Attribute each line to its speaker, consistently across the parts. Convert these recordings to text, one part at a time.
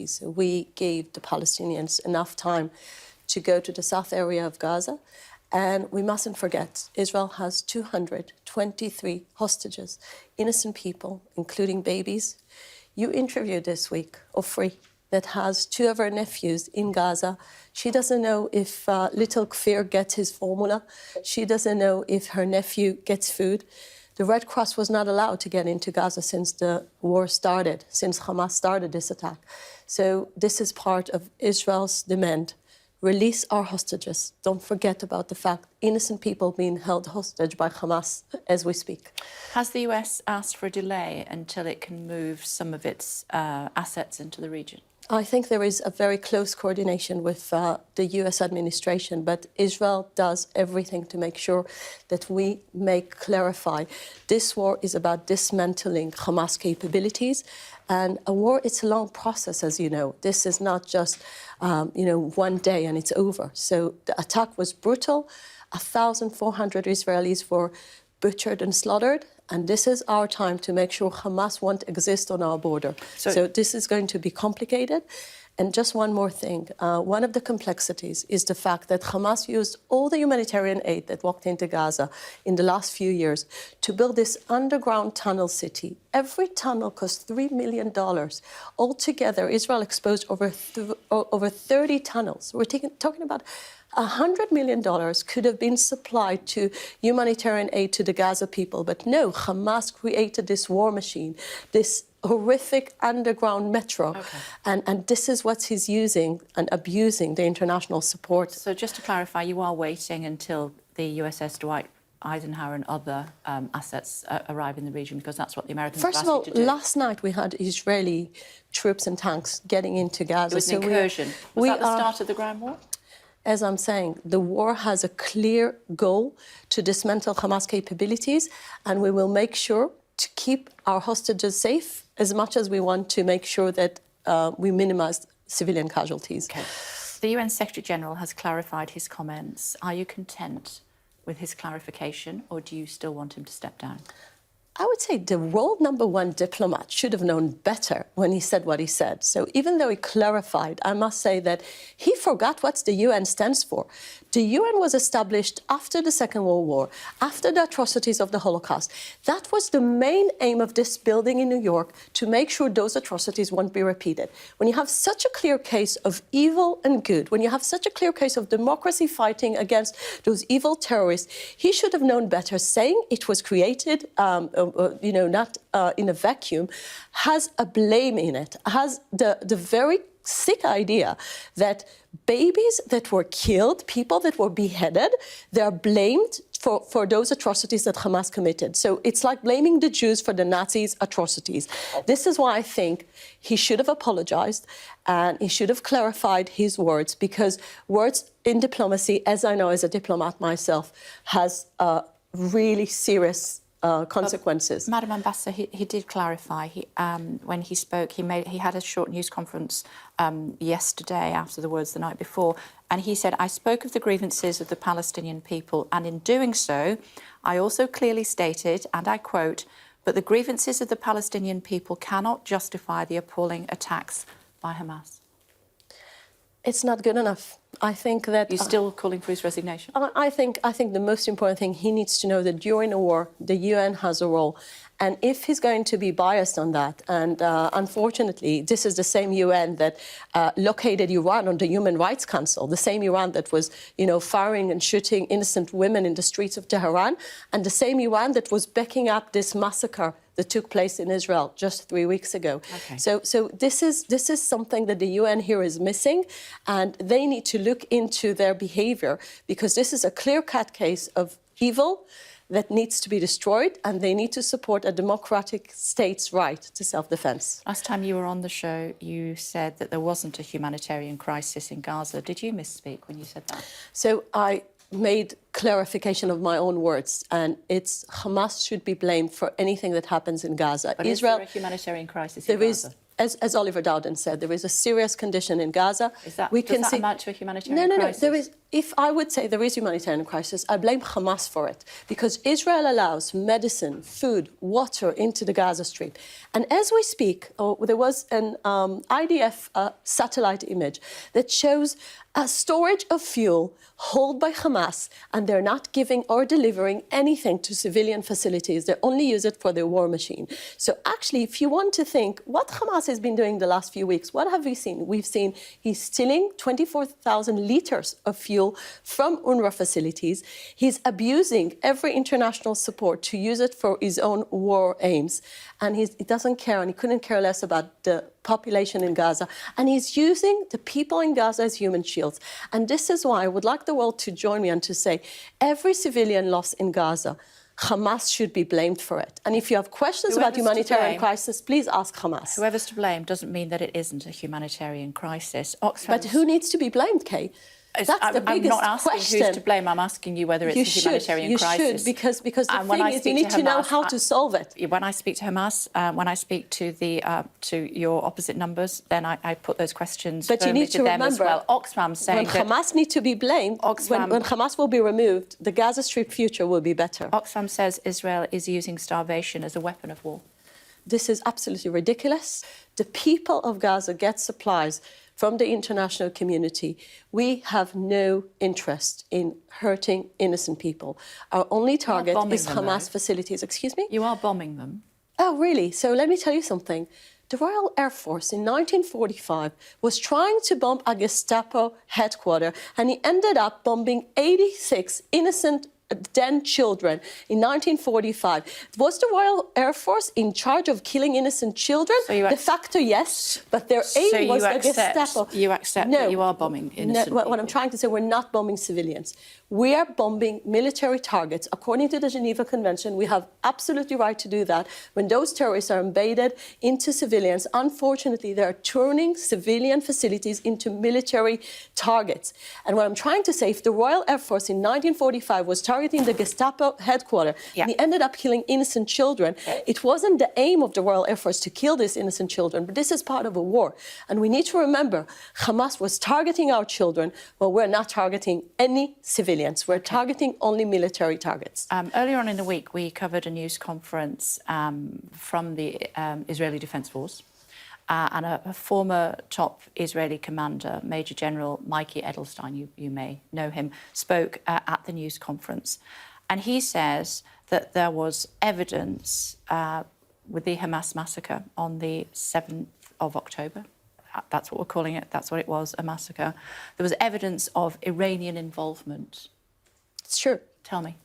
Speaker 1: So we gave the Palestinians enough time to go to the south area of Gaza. And we mustn't forget, Israel has 223 hostages, innocent people, including babies. You interviewed this week, Ofri, that has two of her nephews in Gaza. She doesn't know if little Kfir gets his formula. She doesn't know if her nephew gets food. The Red Cross was not allowed to get into Gaza since the war started, since Hamas started this attack. So this is part of Israel's demand. Release our hostages. Don't forget about the fact innocent people being held hostage by Hamas as we speak.
Speaker 2: Has the US asked for a delay until it can move some of its assets into the region?
Speaker 1: I think there is a very close coordination with the US administration, but Israel does everything to make sure that we clarify this war is about dismantling Hamas capabilities. And a war, it's a long process, as you know. This is not just, one day and it's over. So the attack was brutal. 1,400 Israelis were butchered and slaughtered. And this is our time to make sure Hamas won't exist on our border. So this is going to be complicated. And just one more thing. One of the complexities is the fact that Hamas used all the humanitarian aid that walked into Gaza in the last few years to build this underground tunnel city. Every tunnel cost $3 million. Altogether, Israel exposed over 30 tunnels. We're talking about $100 million could have been supplied to humanitarian aid to the Gaza people. But no, Hamas created this war machine, this horrific underground metro. Okay. And this is what he's using and abusing the international support.
Speaker 2: So just to clarify, you are waiting until the USS Dwight Eisenhower and other assets arrive in the region, because that's what the Americans
Speaker 1: First of all,
Speaker 2: to do.
Speaker 1: Last night we had Israeli troops and tanks getting into Gaza.
Speaker 2: It was an incursion. Was that the start of the ground war?
Speaker 1: As I'm saying, the war has a clear goal to dismantle Hamas capabilities, and we will make sure to keep our hostages safe as much as we want to make sure that we minimize civilian casualties.
Speaker 2: Okay. The UN Secretary-General has clarified his comments. Are you content with his clarification, or do you still want him to step down?
Speaker 1: I would say the world number one diplomat should have known better when he said what he said. So even though he clarified, I must say that he forgot what the UN stands for. The UN was established after the Second World War, after the atrocities of the Holocaust. That was the main aim of this building in New York, to make sure those atrocities won't be repeated. When you have such a clear case of evil and good, when you have such a clear case of democracy fighting against those evil terrorists, he should have known better. Saying it was created not in a vacuum, has a blame in it, has the very sick idea that babies that were killed, people that were beheaded, they're blamed for those atrocities that Hamas committed. So it's like blaming the Jews for the Nazis' atrocities. This is why I think he should have apologized and he should have clarified his words, because words in diplomacy, as I know as a diplomat myself, has really serious consequences.
Speaker 2: Madam Ambassador, he did clarify. When he spoke, he had a short news conference yesterday after the words the night before, and he said, "I spoke of the grievances of the Palestinian people, and in doing so, I also clearly stated, and I quote, but the grievances of the Palestinian people cannot justify the appalling attacks by Hamas."
Speaker 1: It's not good enough. I think that...
Speaker 2: You're still calling for his resignation?
Speaker 1: I think the most important thing, he needs to know that during a war, the UN has a role. And if he's going to be biased on that, and unfortunately, this is the same UN that located Iran on the Human Rights Council, the same Iran that was, firing and shooting innocent women in the streets of Tehran, and the same Iran that was backing up this massacre that took place in Israel just 3 weeks ago. Okay. So this is something that the UN here is missing, and they need to look into their behavior, because this is a clear-cut case of evil that needs to be destroyed, and they need to support a democratic state's right to self-defense.
Speaker 2: Last time you were on the show, you said that there wasn't a humanitarian crisis in Gaza. Did you misspeak when you said that?
Speaker 1: So I made clarification of my own words, and it's Hamas should be blamed for anything that happens in Gaza.
Speaker 2: But Israel, is there a humanitarian crisis in Gaza?
Speaker 1: As Oliver Dowden said, there is a serious condition in Gaza.
Speaker 2: Does that amount to a humanitarian crisis?
Speaker 1: No. if I would say there is humanitarian crisis, I blame Hamas for it, because Israel allows medicine, food, water into the Gaza Strip. And as we speak, there was an IDF satellite image that shows a storage of fuel held by Hamas, and they're not giving or delivering anything to civilian facilities. They only use it for their war machine. So actually, if you want to think what Hamas has been doing the last few weeks, what have we seen? We've seen he's stealing 24,000 liters of fuel from UNRWA facilities. He's abusing every international support to use it for his own war aims. And he doesn't care, and he couldn't care less about the population in Gaza. And he's using the people in Gaza as human shields. And this is why I would like the world to join me and to say every civilian loss in Gaza, Hamas should be blamed for it. And if you have questions about humanitarian crisis, please ask Hamas.
Speaker 2: Whoever's to blame doesn't mean that it isn't a humanitarian crisis.
Speaker 1: But who needs to be blamed, Kay? That's the biggest question.
Speaker 2: I'm not asking who's to blame. I'm asking you whether it's a humanitarian crisis.
Speaker 1: You should, because the thing is, you need to know how to solve it.
Speaker 2: When I speak to Hamas, when I speak to your opposite numbers, then I put those questions firmly to them as well. Oxfam's saying
Speaker 1: when Hamas need to be blamed, when Hamas will be removed, the Gaza Strip future will be better.
Speaker 2: Oxfam says Israel is using starvation as a weapon of war.
Speaker 1: This is absolutely ridiculous. The people of Gaza get supplies from the international community. We have no interest in hurting innocent people. Our only target is Hamas facilities. Excuse me?
Speaker 2: You are bombing them.
Speaker 1: Oh, really? So let me tell you something. The Royal Air Force in 1945 was trying to bomb a Gestapo headquarters, and he ended up bombing 86 innocent then children in 1945. Was the Royal Air Force in charge of killing innocent children? De facto, yes, but their aim was the Gestapo.
Speaker 2: You accept that you are bombing innocent people?
Speaker 1: What I'm trying to say, we're not bombing civilians. We are bombing military targets. According to the Geneva Convention, we have absolutely right to do that. When those terrorists are embedded into civilians, unfortunately, they are turning civilian facilities into military targets. And what I'm trying to say, if the Royal Air Force in 1945 was targeting the Gestapo headquarters, and he ended up killing innocent children, it wasn't the aim of the Royal Air Force to kill these innocent children, but this is part of a war. And we need to remember, Hamas was targeting our children, but we're not targeting any civilians. We're targeting only military targets.
Speaker 2: Earlier on in the week, we covered a news conference from the Israeli Defense Force, and a former top Israeli commander, Major General Mikey Edelstein, you may know him, spoke at the news conference. And he says that there was evidence with the Hamas massacre on the 7th of October. That's what we're calling it. That's what it was, a massacre. There was evidence of Iranian involvement.
Speaker 1: It's true.
Speaker 2: Tell me.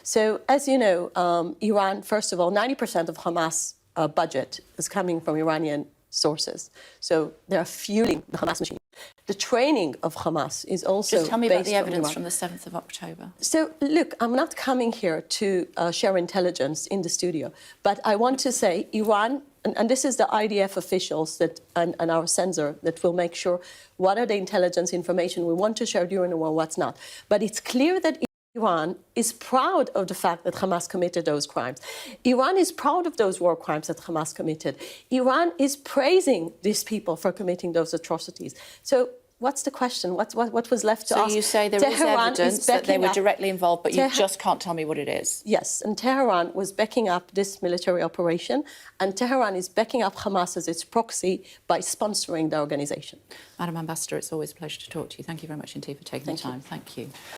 Speaker 1: So, as you know, Iran, first of all, 90% of Hamas budget is coming from Iranian sources. So they're fueling the Hamas machine. The training of Hamas is also
Speaker 2: Just tell me about the evidence
Speaker 1: from
Speaker 2: the 7th of October.
Speaker 1: So, look, I'm not coming here to share intelligence in the studio, but I want to say Iran, and this is the IDF officials and our censor that will make sure what are the intelligence information we want to share during the war, what's not. But it's clear that Iran is proud of the fact that Hamas committed those crimes. Iran is proud of those war crimes that Hamas committed. Iran is praising these people for committing those atrocities. So what's the question? What was left to ask?
Speaker 2: So you say there is evidence that they were directly involved, but you just can't tell me what it is.
Speaker 1: Yes, and Tehran was backing up this military operation, and Tehran is backing up Hamas as its proxy by sponsoring the organization.
Speaker 2: Madam Ambassador, it's always a pleasure to talk to you. Thank you very much indeed for taking the time. Thank you.